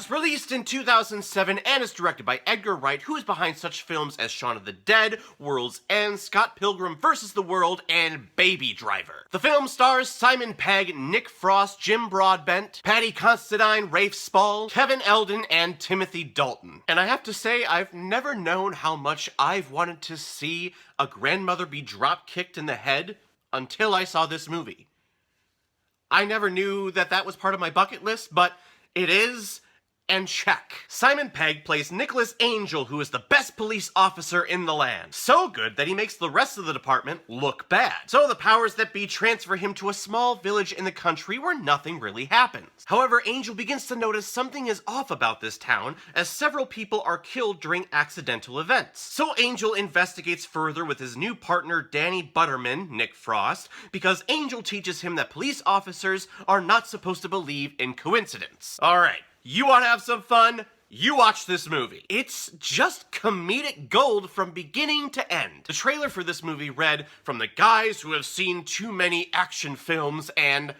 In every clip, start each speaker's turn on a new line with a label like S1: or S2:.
S1: Fuzz, released in 2007 and is directed by Edgar Wright, who is behind such films as Shaun of the Dead, World's End, Scott Pilgrim vs. the World, and Baby Driver. The film stars Simon Pegg, Nick Frost, Jim Broadbent, Paddy Considine, Rafe Spall, Kevin Eldon, and Timothy Dalton. And I have to say, I've never known how much I've wanted to see a grandmother be drop-kicked in the head until I saw this movie. I never knew that that was part of my bucket list, but it is, and check. Simon Pegg plays Nicholas Angel, who is the best police officer in the land. So good that he makes the rest of the department look bad. So the powers that be transfer him to a small village in the country where nothing really happens. However, Angel begins to notice something is off about this town, as several people are killed during accidental events. So Angel investigates further with his new partner Danny Butterman, Nick Frost, because Angel teaches him that police officers are not supposed to believe in coincidence. Alright. You want to have some fun? You watch this movie. It's just comedic gold from beginning to end. The trailer for this movie read, "From the guys who have seen too many action films," and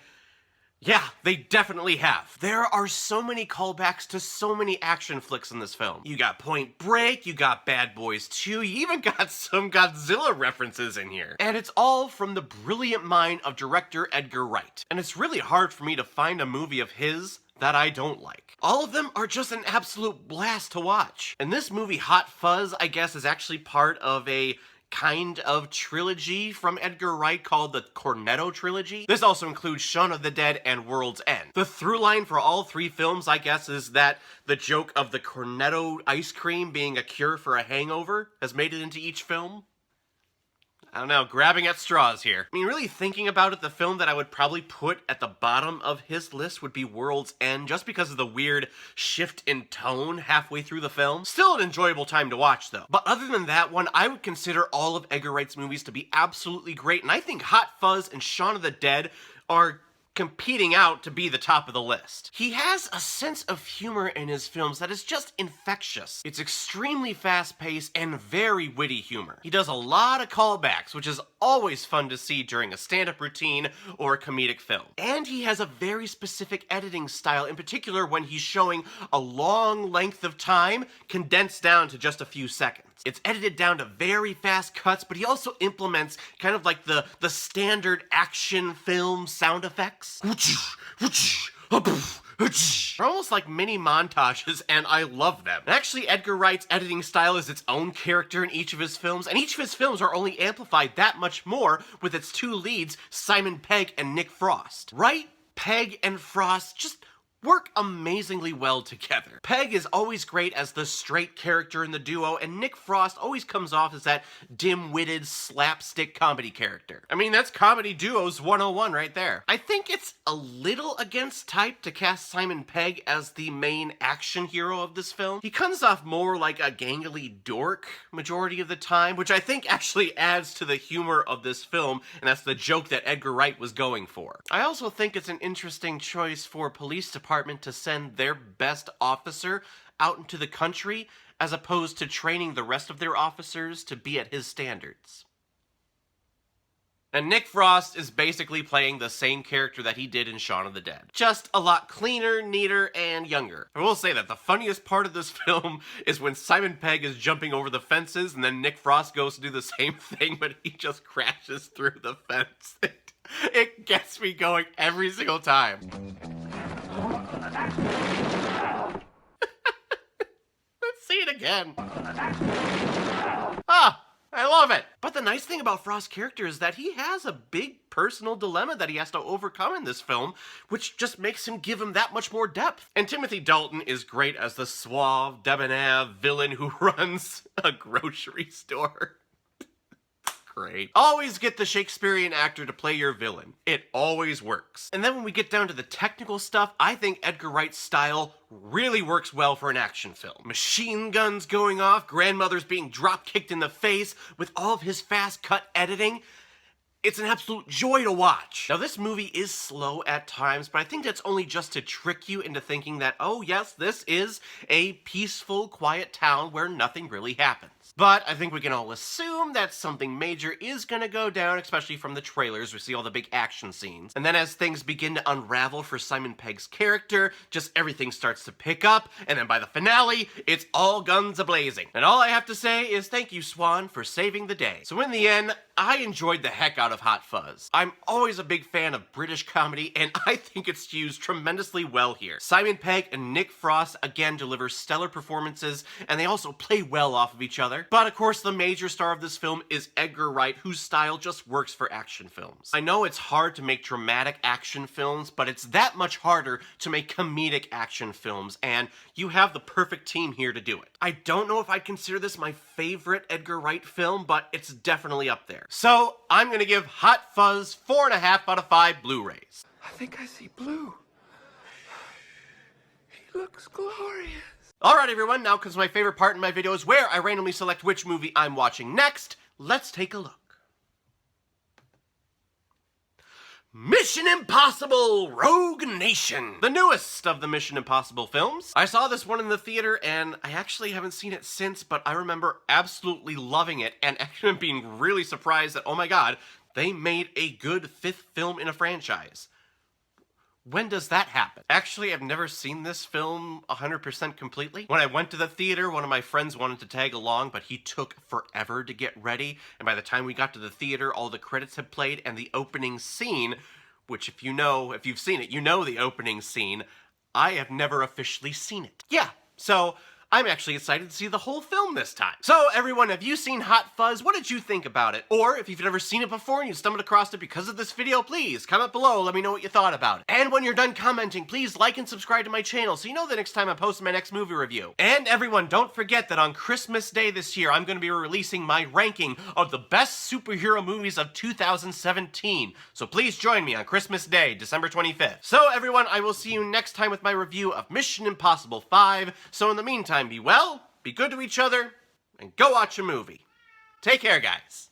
S1: yeah, they definitely have. There are so many callbacks to so many action flicks in this film. You got Point Break, you got Bad Boys 2, you even got some Godzilla references in here. And it's all from the brilliant mind of director Edgar Wright. And it's really hard for me to find a movie of his that I don't like. All of them are just an absolute blast to watch. And this movie, Hot Fuzz, I guess, is actually part of a kind of trilogy from Edgar Wright called the Cornetto Trilogy. This also includes Shaun of the Dead and World's End. The through line for all three films, I guess, is that the joke of the Cornetto ice cream being a cure for a hangover has made it into each film. I don't know, grabbing at straws here. I mean, really thinking about it, the film that I would probably put at the bottom of his list would be World's End, just because of the weird shift in tone halfway through the film. Still an enjoyable time to watch, though. But other than that one, I would consider all of Edgar Wright's movies to be absolutely great, and I think Hot Fuzz and Shaun of the Dead are competing out to be the top of the list. He has a sense of humor in his films that is just infectious. It's extremely fast-paced and very witty humor. He does a lot of callbacks, which is always fun to see during a stand-up routine or a comedic film. And he has a very specific editing style, in particular when he's showing a long length of time condensed down to just a few seconds. It's edited down to very fast cuts, but he also implements kind of like the standard action film sound effects. They're almost like mini montages, and I love them. And actually, Edgar Wright's editing style is its own character in each of his films, and each of his films are only amplified that much more with its two leads, Simon Pegg and Nick Frost. Wright, Pegg, and Frost just work amazingly well together. Pegg is always great as the straight character in the duo, and Nick Frost always comes off as that dim-witted slapstick comedy character. I mean, that's comedy duos 101 right there. I think it's a little against type to cast Simon Pegg as the main action hero of this film. He comes off more like a gangly dork majority of the time, which I think actually adds to the humor of this film, and that's the joke that Edgar Wright was going for. I also think it's an interesting choice for police department to send their best officer out into the country as opposed to training the rest of their officers to be at his standards. And Nick Frost is basically playing the same character that he did in Shaun of the Dead. Just a lot cleaner, neater, and younger. I will say that the funniest part of this film is when Simon Pegg is jumping over the fences and then Nick Frost goes to do the same thing, but he just crashes through the fence. It gets me going every single time. Let's see it again. Ah, I love it. But the nice thing about Frost's character is that he has a big personal dilemma that he has to overcome in this film, which just makes him give him that much more depth. And Timothy Dalton is great as the suave, debonair villain who runs a grocery store. Great. Always get the Shakespearean actor to play your villain. It always works. And then when we get down to the technical stuff, I think Edgar Wright's style really works well for an action film. Machine guns going off, grandmothers being drop-kicked in the face, with all of his fast-cut editing. It's an absolute joy to watch. Now, this movie is slow at times, but I think that's only just to trick you into thinking that, oh yes, this is a peaceful, quiet town where nothing really happens. But I think we can all assume that something major is gonna go down, especially from the trailers. We see all the big action scenes. And then as things begin to unravel for Simon Pegg's character, just everything starts to pick up, and then by the finale, it's all guns a-blazing. And all I have to say is thank you, Swan, for saving the day. So in the end, I enjoyed the heck out of Hot Fuzz. I'm always a big fan of British comedy, and I think it's used tremendously well here. Simon Pegg and Nick Frost again deliver stellar performances, and they also play well off of each other. But of course, the major star of this film is Edgar Wright, whose style just works for action films. I know it's hard to make dramatic action films, but it's that much harder to make comedic action films, and you have the perfect team here to do it. I don't know if I'd consider this my favorite Edgar Wright film, but it's definitely up there. So, I'm gonna give Hot Fuzz 4.5 out of 5 Blu-rays.
S2: I think I see blue. He looks glorious.
S1: Alright everyone, now comes my favorite part in my videos where I randomly select which movie I'm watching next. Let's take a look. Mission Impossible Rogue Nation, the newest of the Mission Impossible films. I saw this one in the theater and I actually haven't seen it since, but I remember absolutely loving it and actually being really surprised that, oh my god, they made a good 5th film in a franchise. When does that happen? Actually, I've never seen this film 100% completely. When I went to the theater, one of my friends wanted to tag along, but he took forever to get ready, and by the time we got to the theater, all the credits had played, and the opening scene, which if you've seen it, you know the opening scene, I have never officially seen it. Yeah, so I'm actually excited to see the whole film this time. So everyone, have you seen Hot Fuzz? What did you think about it? Or if you've never seen it before and you stumbled across it because of this video, please comment below, let me know what you thought about it. And when you're done commenting, please like and subscribe to my channel so you know the next time I post my next movie review. And everyone, don't forget that on Christmas Day this year, I'm gonna be releasing my ranking of the best superhero movies of 2017. So please join me on Christmas Day, December 25th. So everyone, I will see you next time with my review of Mission Impossible 5. So in the meantime, be well, be good to each other, and go watch a movie. Take care, guys.